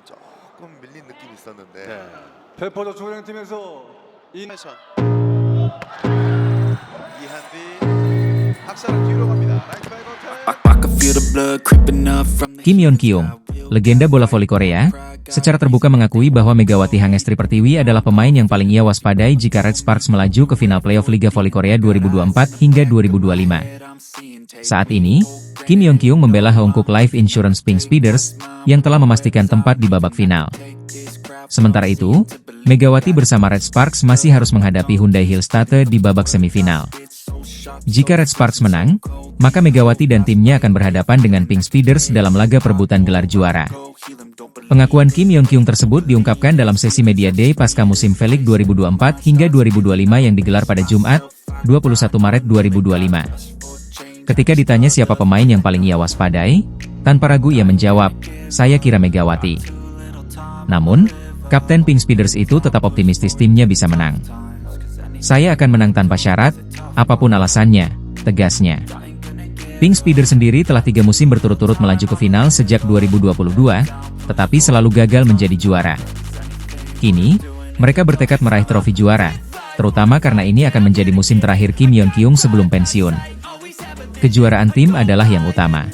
조금 밀린 느낌이 있었는데 네. 페퍼저 조령팀에서 해서 이한빈 박사는 뒤로 갑니다. 라이트 바이 I can feel the blood creeping up from the Kim Yeon Kyung, legenda bola voli Korea, secara terbuka mengakui bahwa Megawati Hangestri Pertiwi adalah pemain yang paling ia waspadai jika Red Sparks melaju ke final playoff Liga Voli Korea 2024 hingga 2025. Saat ini, Kim Yeon Kyung membela Hongkuk Life Insurance Pink Speeders, yang telah memastikan tempat di babak final. Sementara itu, Megawati bersama Red Sparks masih harus menghadapi Hyundai Hillstate di babak semifinal. Jika Red Sparks menang, maka Megawati dan timnya akan berhadapan dengan Pink Speeders dalam laga perebutan gelar juara. Pengakuan Kim Yeon Kyung tersebut diungkapkan dalam sesi Media Day pasca musim V-League 2024 hingga 2025 yang digelar pada Jumat, 21 Maret 2025. Ketika ditanya siapa pemain yang paling ia waspadai, tanpa ragu ia menjawab, "Saya kira Megawati." Namun, Kapten Pink Speeders itu tetap optimistis timnya bisa menang. "Saya akan menang tanpa syarat, apapun alasannya," tegasnya. Pink Speeders sendiri telah 3 musim berturut-turut melaju ke final sejak 2022, tetapi selalu gagal menjadi juara. Kini, mereka bertekad meraih trofi juara, terutama karena ini akan menjadi musim terakhir Kim Yeon Kyung sebelum pensiun. Kejuaraan tim adalah yang utama.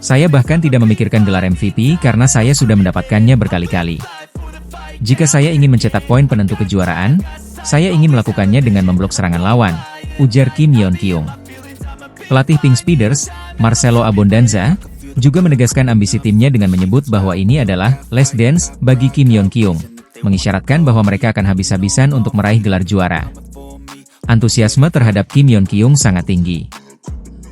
Saya bahkan tidak memikirkan gelar MVP karena saya sudah mendapatkannya berkali-kali. Jika saya ingin mencetak poin penentu kejuaraan, saya ingin melakukannya dengan memblok serangan lawan, ujar Kim Yeon Kyung. Pelatih Pink Speeders, Marcelo Abondanza, juga menegaskan ambisi timnya dengan menyebut bahwa ini adalah last dance bagi Kim Yeon Kyung, mengisyaratkan bahwa mereka akan habis-habisan untuk meraih gelar juara. Antusiasme terhadap Kim Yeon Kyung sangat tinggi.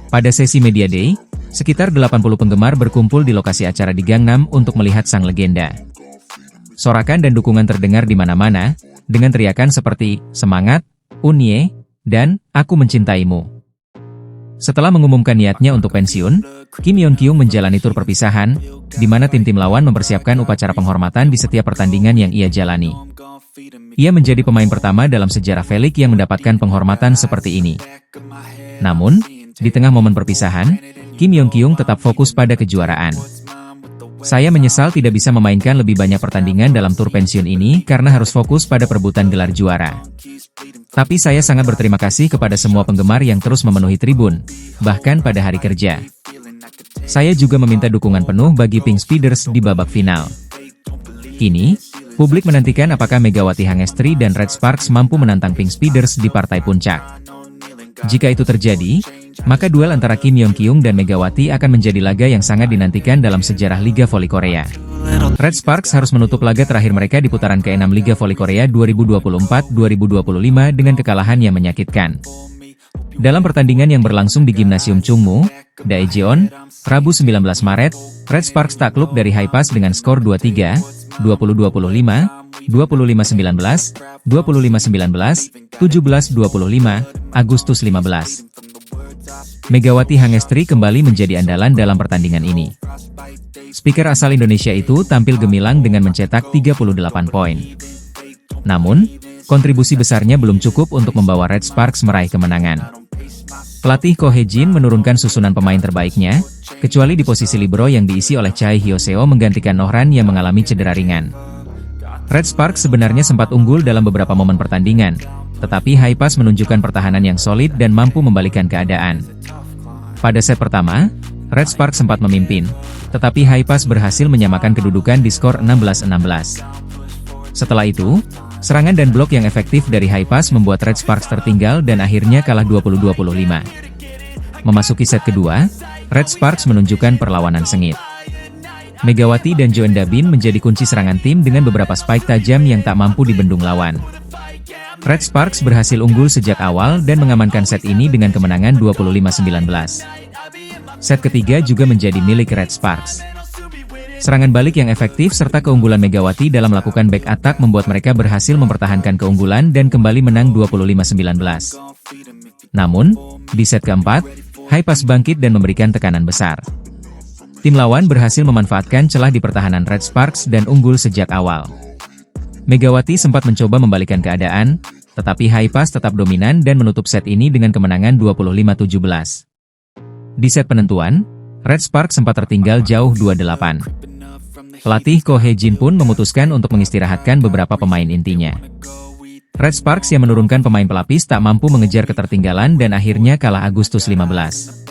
Pada sesi Media Day, sekitar 80 penggemar berkumpul di lokasi acara di Gangnam untuk melihat sang legenda. Sorakan dan dukungan terdengar di mana-mana, dengan teriakan seperti, "Semangat, Unye," dan "Aku mencintaimu." Setelah mengumumkan niatnya untuk pensiun, Kim Yeon Kyung menjalani tur perpisahan, di mana tim-tim lawan mempersiapkan upacara penghormatan di setiap pertandingan yang ia jalani. Ia menjadi pemain pertama dalam sejarah V-League yang mendapatkan penghormatan seperti ini. Namun, di tengah momen perpisahan, Kim Yeon Kyung tetap fokus pada kejuaraan. "Saya menyesal tidak bisa memainkan lebih banyak pertandingan dalam tur pensiun ini karena harus fokus pada perebutan gelar juara. Tapi saya sangat berterima kasih kepada semua penggemar yang terus memenuhi tribun, bahkan pada hari kerja. Saya juga meminta dukungan penuh bagi Pink Speeders di babak final." Kini, publik menantikan apakah Megawati Hangestri dan Red Sparks mampu menantang Pink Speeders di partai puncak. Jika itu terjadi, maka duel antara Kim Yeon Kyung dan Megawati akan menjadi laga yang sangat dinantikan dalam sejarah Liga Voli Korea. Red Sparks harus menutup laga terakhir mereka di putaran ke-6 Liga Voli Korea 2024-2025 dengan kekalahan yang menyakitkan. Dalam pertandingan yang berlangsung di Gimnasium Chungmu, Daejeon, Rabu 19 Maret, Red Sparks takluk dari Haipas dengan skor 2-3, 20-25, 25-19, 25-19, 17-25, Agustus 15. Megawati Hangestri kembali menjadi andalan dalam pertandingan ini. Speaker asal Indonesia itu tampil gemilang dengan mencetak 38 poin. Namun, kontribusi besarnya belum cukup untuk membawa Red Sparks meraih kemenangan. Pelatih Ko Hae-jin menurunkan susunan pemain terbaiknya, kecuali di posisi libero yang diisi oleh Choi Hyo-seo menggantikan Nohran yang mengalami cedera ringan. Red Sparks sebenarnya sempat unggul dalam beberapa momen pertandingan, tetapi Haipas menunjukkan pertahanan yang solid dan mampu membalikan keadaan. Pada set pertama, Red Sparks sempat memimpin, tetapi Haipas berhasil menyamakan kedudukan di skor 16-16. Setelah itu, serangan dan blok yang efektif dari Haipas membuat Red Sparks tertinggal dan akhirnya kalah 20-25. Memasuki set kedua, Red Sparks menunjukkan perlawanan sengit. Megawati dan Jo Eun-dabin menjadi kunci serangan tim dengan beberapa spike tajam yang tak mampu dibendung lawan. Red Sparks berhasil unggul sejak awal dan mengamankan set ini dengan kemenangan 25-19. Set ketiga juga menjadi milik Red Sparks. Serangan balik yang efektif serta keunggulan Megawati dalam melakukan back attack membuat mereka berhasil mempertahankan keunggulan dan kembali menang 25-19. Namun, di set keempat, Haipas bangkit dan memberikan tekanan besar. Tim lawan berhasil memanfaatkan celah di pertahanan Red Sparks dan unggul sejak awal. Megawati sempat mencoba membalikan keadaan, tetapi Haipas tetap dominan dan menutup set ini dengan kemenangan 25-17. Di set penentuan, Red Sparks sempat tertinggal jauh 2-8. Pelatih Ko Hee-jin pun memutuskan untuk mengistirahatkan beberapa pemain intinya. Red Sparks yang menurunkan pemain pelapis tak mampu mengejar ketertinggalan dan akhirnya kalah Agustus 15.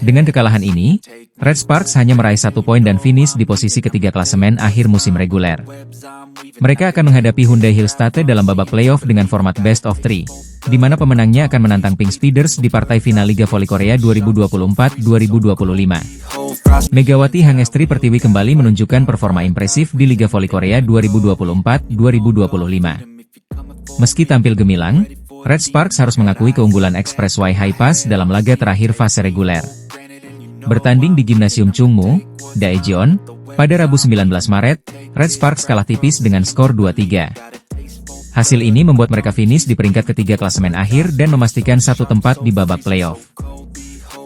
Dengan kekalahan ini, Red Sparks hanya meraih 1 poin dan finish di posisi ketiga klasemen akhir musim reguler. Mereka akan menghadapi Hyundai Hillstate dalam babak playoff dengan format best of 3, di mana pemenangnya akan menantang Pink Speeders di partai final Liga Voli Korea 2024-2025. Megawati Hangestri Pertiwi kembali menunjukkan performa impresif di Liga Voli Korea 2024-2025. Meski tampil gemilang, Red Sparks harus mengakui keunggulan Expressway High Pass dalam laga terakhir fase reguler. Bertanding di Gimnasium Chungmu, Daejeon, pada Rabu 19 Maret, Red Sparks kalah tipis dengan skor 2-3. Hasil ini membuat mereka finish di peringkat ketiga klasemen akhir dan memastikan satu tempat di babak playoff.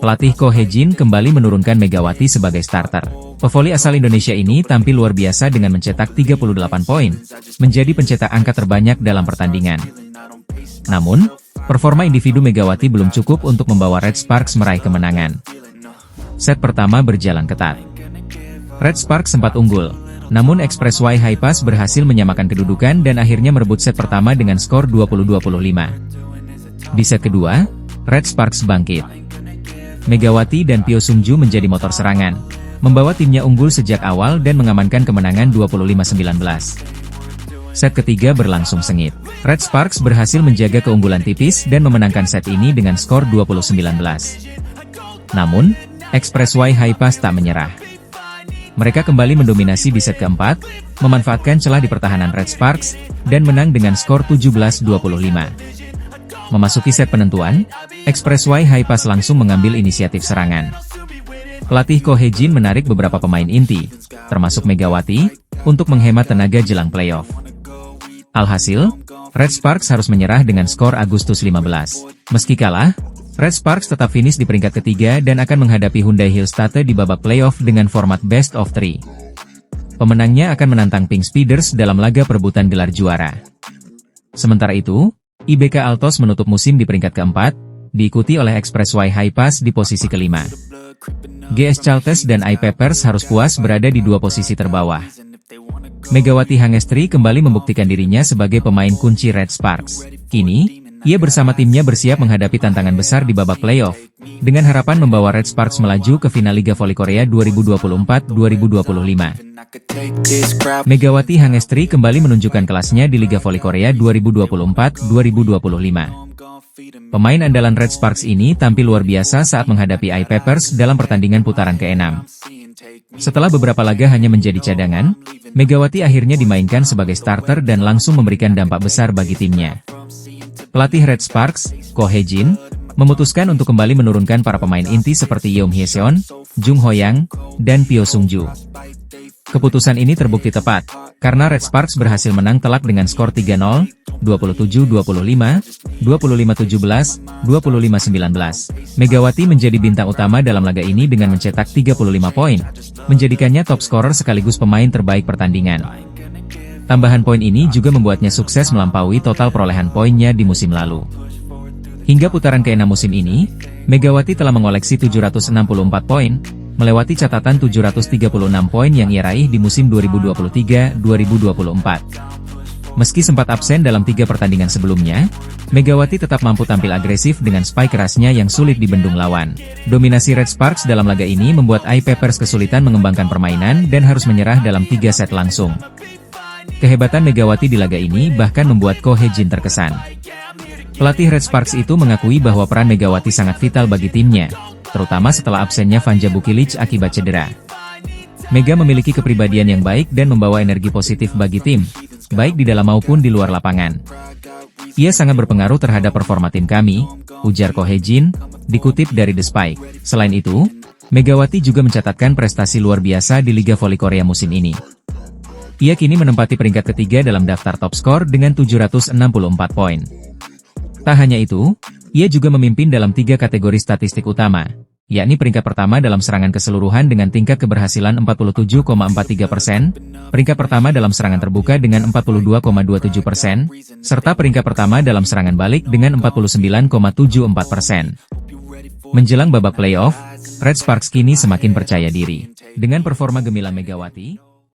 Pelatih Ko Hee-jin kembali menurunkan Megawati sebagai starter. Pevoli asal Indonesia ini tampil luar biasa dengan mencetak 38 poin, menjadi pencetak angka terbanyak dalam pertandingan. Namun, performa individu Megawati belum cukup untuk membawa Red Sparks meraih kemenangan. Set pertama berjalan ketat. Red Sparks sempat unggul, namun Expressway High Pass berhasil menyamakan kedudukan dan akhirnya merebut set pertama dengan skor 20-25. Di set kedua, Red Sparks bangkit. Megawati dan Pyo Sung-ju menjadi motor serangan, membawa timnya unggul sejak awal dan mengamankan kemenangan 25-19. Set ketiga berlangsung sengit. Red Sparks berhasil menjaga keunggulan tipis dan memenangkan set ini dengan skor 20-19. Namun, Expressway High Pass tak menyerah. Mereka kembali mendominasi di set keempat, memanfaatkan celah di pertahanan Red Sparks, dan menang dengan skor 17-25. Memasuki set penentuan, Expressway High Pass langsung mengambil inisiatif serangan. Pelatih Ko Hee-jin menarik beberapa pemain inti, termasuk Megawati, untuk menghemat tenaga jelang playoff. Alhasil, Red Sparks harus menyerah dengan skor Agustus 15. Meski kalah, Red Sparks tetap finish di peringkat ketiga dan akan menghadapi Hyundai Hillstate di babak playoff dengan format best of 3. Pemenangnya akan menantang Pink Speeders dalam laga perebutan gelar juara. Sementara itu, IBK Altos menutup musim di peringkat keempat, diikuti oleh Expressway High Pass di posisi kelima. GS Chalters dan I Peppers harus puas berada di dua posisi terbawah. Megawati Hangestri kembali membuktikan dirinya sebagai pemain kunci Red Sparks. Kini, ia bersama timnya bersiap menghadapi tantangan besar di babak playoff, dengan harapan membawa Red Sparks melaju ke final Liga Voli Korea 2024-2025. Megawati Hangestri kembali menunjukkan kelasnya di Liga Voli Korea 2024-2025. Pemain andalan Red Sparks ini tampil luar biasa saat menghadapi I Peppers dalam pertandingan putaran ke-6. Setelah beberapa laga hanya menjadi cadangan, Megawati akhirnya dimainkan sebagai starter dan langsung memberikan dampak besar bagi timnya. Pelatih Red Sparks, Ko Hee-jin, memutuskan untuk kembali menurunkan para pemain inti seperti Yeom Hye-seon, Jung Ho-yang, dan Pyo Sung-ju. Keputusan ini terbukti tepat, karena Red Sparks berhasil menang telak dengan skor 3-0, 27-25, 25-17, 25-19. Megawati menjadi bintang utama dalam laga ini dengan mencetak 35 poin, menjadikannya top scorer sekaligus pemain terbaik pertandingan. Tambahan poin ini juga membuatnya sukses melampaui total perolehan poinnya di musim lalu. Hingga putaran ke-6 musim ini, Megawati telah mengoleksi 764 poin, melewati catatan 736 poin yang ia raih di musim 2023-2024. Meski sempat absen dalam 3 pertandingan sebelumnya, Megawati tetap mampu tampil agresif dengan spike kerasnya yang sulit dibendung lawan. Dominasi Red Sparks dalam laga ini membuat I Peppers kesulitan mengembangkan permainan dan harus menyerah dalam 3 set langsung. Kehebatan Megawati di laga ini bahkan membuat Ko Hee-jin terkesan. Pelatih Red Sparks itu mengakui bahwa peran Megawati sangat vital bagi timnya, terutama setelah absennya Vanja Bukilic akibat cedera. Mega memiliki kepribadian yang baik dan membawa energi positif bagi tim, baik di dalam maupun di luar lapangan. Ia sangat berpengaruh terhadap performa tim kami, ujar Ko Hee-jin, dikutip dari The Spike. Selain itu, Megawati juga mencatatkan prestasi luar biasa di Liga Voli Korea musim ini. Ia kini menempati peringkat ketiga dalam daftar top skor dengan 764 poin. Tak hanya itu, ia juga memimpin dalam 3 kategori statistik utama, yakni peringkat pertama dalam serangan keseluruhan dengan tingkat keberhasilan 47,43%, peringkat pertama dalam serangan terbuka dengan 42,27%, serta peringkat pertama dalam serangan balik dengan 49,74%. Menjelang babak playoff, Red Sparks kini semakin percaya diri. Dengan performa gemilang Megawati,